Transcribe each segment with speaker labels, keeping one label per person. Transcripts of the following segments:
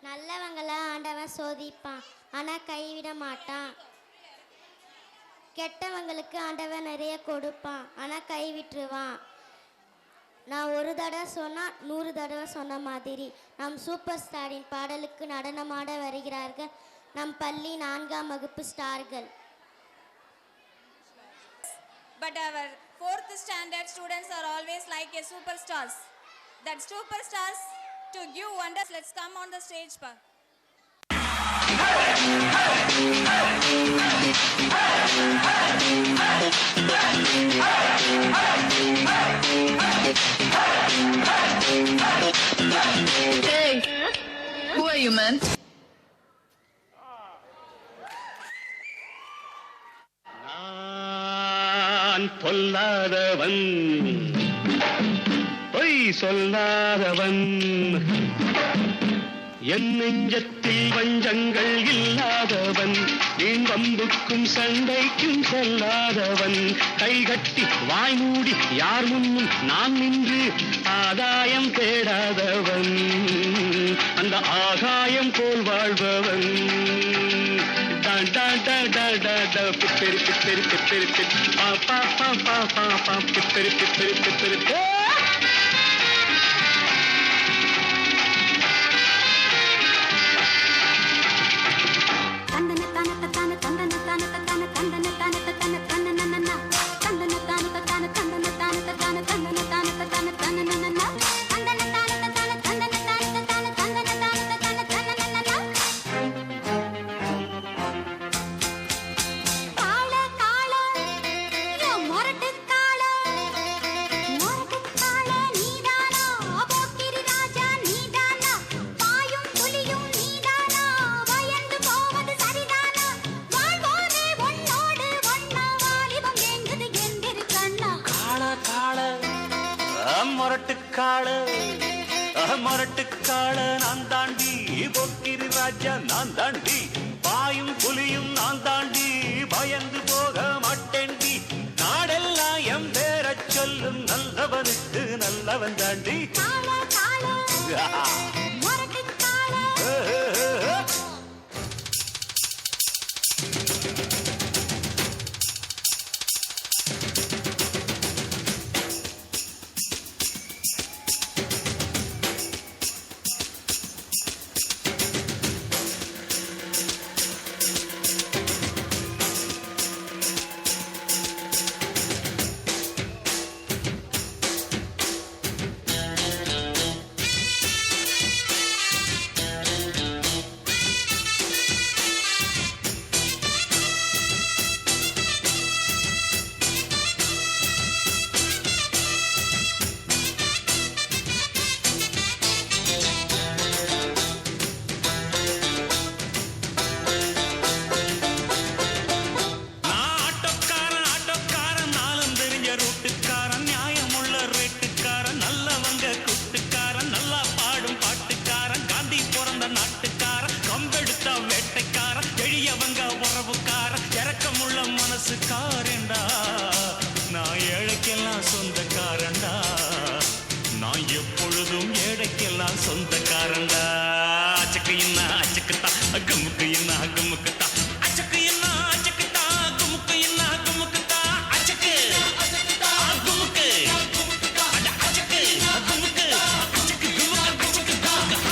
Speaker 1: நல்லவங்களை ஆண்டவன் சோதிப்பான், ஆனால் கைவிட மாட்டான். கெட்டவங்களுக்கு ஆண்டவன் நிறைய கொடுப்பான், ஆனால் கைவிட்டுருவான். நான் ஒரு தடவை சொன்னால் 100 தடவை சொன்ன மாதிரி நம் சூப்பர் ஸ்டாரின் பாடலுக்கு நடனமாட வருகிறார்கள் நம் பள்ளி 4ஆம் வகுப்பு ஸ்டார்கள்.
Speaker 2: But our 4th standard students are always like a superstars. That superstars to give wonders. Let's come on the stage, pa.
Speaker 3: Hey, who are you, man?
Speaker 4: நான் பொல்லாதவன், பொய் சொல்லாதவன், என் நெஞ்சத்தில் வஞ்சங்கள் இல்லாதவன், என் வம்புக்கும் சண்டைக்கும் செல்லாதவன், கைகட்டி வாய் மூடி யார் முன்னும் நான் நின்று ஆதாயம் தேடாதவன், அந்த ஆகாயம் போல் வாழ்பவன். பிப்பெரி பிப்பெரி பிப்பெரி பா பா பா பா பா பா பிப்பெரி பிப்பெரி பிப்பெரி. மொரட்டுக்காள நான் தாண்டி, போக்கிரி ராஜா நான் தாண்டி, பாயும் புலியும் நான் தாண்டி, பயந்து போக மாட்டேண்டி, நாடெல்லாம் எம் பேர சொல்லும் நல்லவனுக்கு நல்லவன் தாண்டி. நான் ஏழைக்கெல்லாம் சொந்தக்காரண்டா, நான் எப்பொழுதும் ஏழைக்கெல்லாம் சொந்தக்காரண்டா. அச்சக்கு என்ன அச்சக்குத்தா, கமுக்கு என்ன கமுக்குத்தா, அச்சக்கு என்ன அச்சக்குத்தா, கமுக்கு என்ன கமுக்குத்தா, அச்சக்கு குமுக்கு அச்சக்கு குமுக்கு அச்சக்கு குமுக்கு அச்சக்கு குமுக்கு.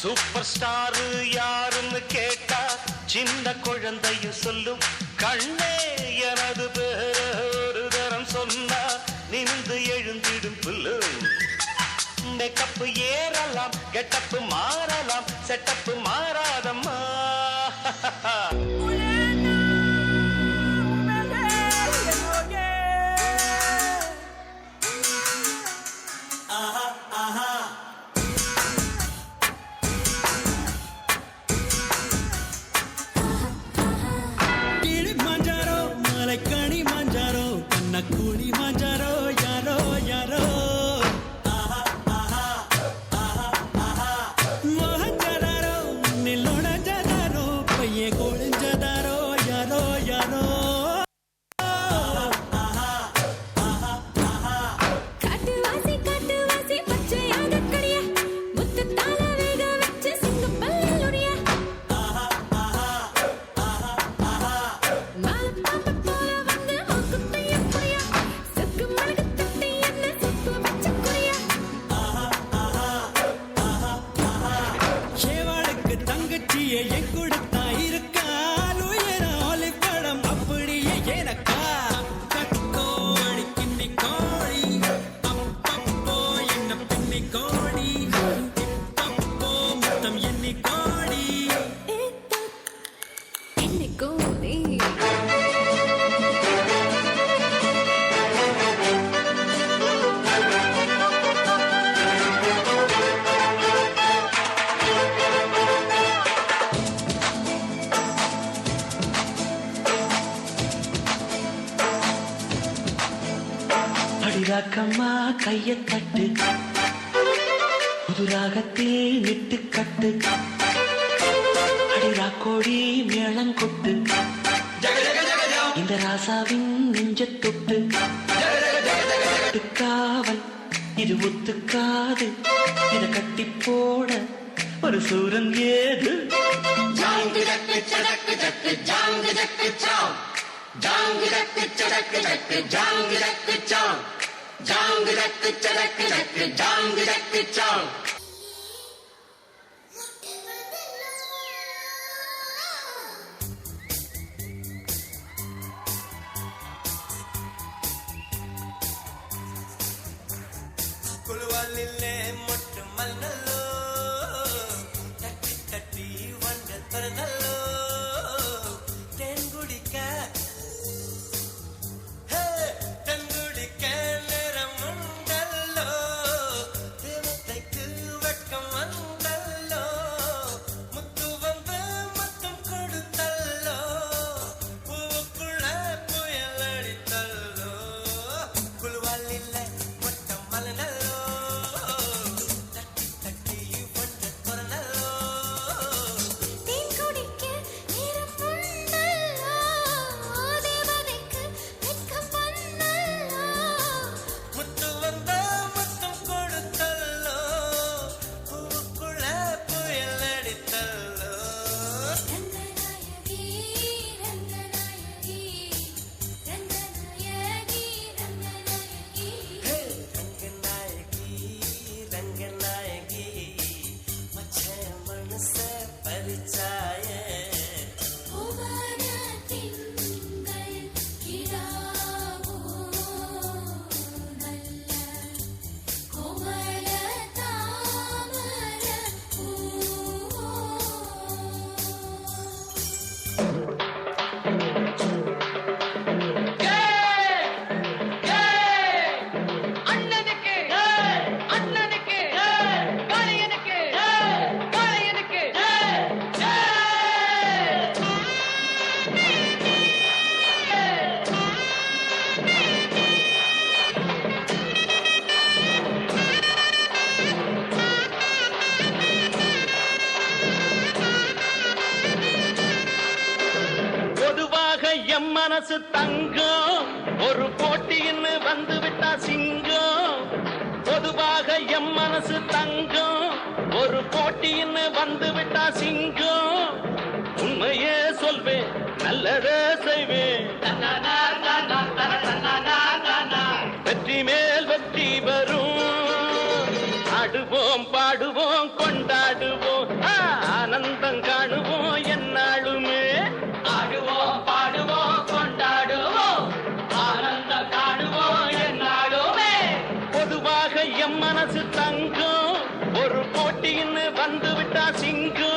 Speaker 4: சூப்பர் ஸ்டார் யாருன்னு கேட்டா சின்ன குழந்தையும் சொல்லும், கண்ணே எனது பேர ஒரு தரம் சொன்னா நிமிந்து எழுந்திடும் புல்லும், மேக்கப் ஏறலாம் மாறலாம் கெட்டப்பு மாறலாம் செட்டப்பு மாறாதம்மா
Speaker 5: கூலி மாஞ்சாரோ யாரோ யாரோ மோகஞ்சதாரோ நில்லோடஞ்சதாரோ பையே கோழிஞ்சதாரோ யாரோ யாரோ
Speaker 6: காட்டுவாசி காட்டுவாசி பச்சையாக கடிய முத்து தாள வேக வச்சு சிங்கம் பல்லுடைய மால பாப்ப போல வந்து மூக்குத்தைய புரிய சுக்கு மழகு தட்டி என்ன சுப்பு வச்ச குறிய
Speaker 5: சேவாளுக்கு தங்கச்சியை என் கொடுத்தா இருக்கால் உயர ஒலிப்படம் அப்படியே எனக்கா கக்கோழி கிண்ணி கோழி அப்பப்போ என்ன பின்னி கோழி இப்பப்போ மொத்தம் எண்ணி கோழி
Speaker 6: என்னைக்கோனே
Speaker 4: அடிராக்கம்மா கைய தட்டு புதுராகத்தில் நிட்டு கட்டு அடிராக்கோழி மேளங்கொட்டு இந்த ராசாவின் நெஞ்ச தொட்டு காவல் இது ஒத்துக்காது இத கட்டி போட ஒரு சூரன் ஏது ஜாங்கு ஜக்கு சடக்கு ஜக்கு ஜாங்கு ஜக்கு சாம் ஜாங்கு ஜக்கு சடக்கு ஜக்கு ஜாங்கு ஜக்கு சாம் ஜாங்கு ஜக்கு சடக்கு ஜக்கு ஜாங்கு ஜக்கு சாம்
Speaker 5: ಕುಳುವಲ್ಲಿಲ್ಲೇ ಮೊಟ್ಟು ಮಲ್ನಲ್ಲೋ ತಟ್ಟಿ ತಟ್ಟಿ ಒಂದ ತರನಲ್ಲೋ ತೆಂಗುಡಿಕ தெங்குடிக்க நேரம் உண்டல்லோ தேவத்தைக்கு வெட்கம் வந்தல்லோ முத்து வந்து முத்தம் கொடுத்தல்லோ பூவுக்குள்ள புயல் அடித்தல்லோ குழுவாலில்ல மொட்டம் மலனல்லோ தட்டி தட்டி ஒன்று கொரனல்லோ
Speaker 6: தேன் குடிக்க நேரம் உண்டல்லோ தேவதைக்கு வெட்கம் வந்தல்லோ
Speaker 5: முத்து வந்த முத்தம் கொடுத்தல்லோ பூவுக்குள்ள புயல் அடித்தல்லோ
Speaker 6: ரங்கநாயகி ரங்கநாயகி ரங்கநாயகி ரங்கநாயகி
Speaker 5: ரங்கநாயகி ரங்கநாயகி மச்ச மனச பரிச்சாய
Speaker 6: ஓவான திங்கள் கிடாவோ நல்ல கோமள தாமர பூவோ
Speaker 3: அண்ணனுக்கு அண்ணனுக்கு காளையனுக்கு காளையனுக்கு
Speaker 4: பொதுவாக எம் மனசு தங்கம் ஒரு போட்டின்னு வந்து விட்டா சிங்கம் பொதுவாக எம் மனசு தங்கம் ஒரு போட்டின்னு வந்து விட்டா சிங்கம் உண்மையே சொல்வேன் நல்லதே செய்வேன் வெற்றி மேல் வெற்றி வரும் ஆடுவோம் பாடுவோம் கொண்டாடுவோம் ஆனந்தம் காணுவோம் என்னாலுமே ஆடுவோம் பாடுவோம் கொண்டாடுவோம் ஆனந்தம் காணுவோம் என்னாலுமே பொதுவாக எம் மனசு தங்கம் ஒரு போட்டி வந்து விட்டா சிங்கம்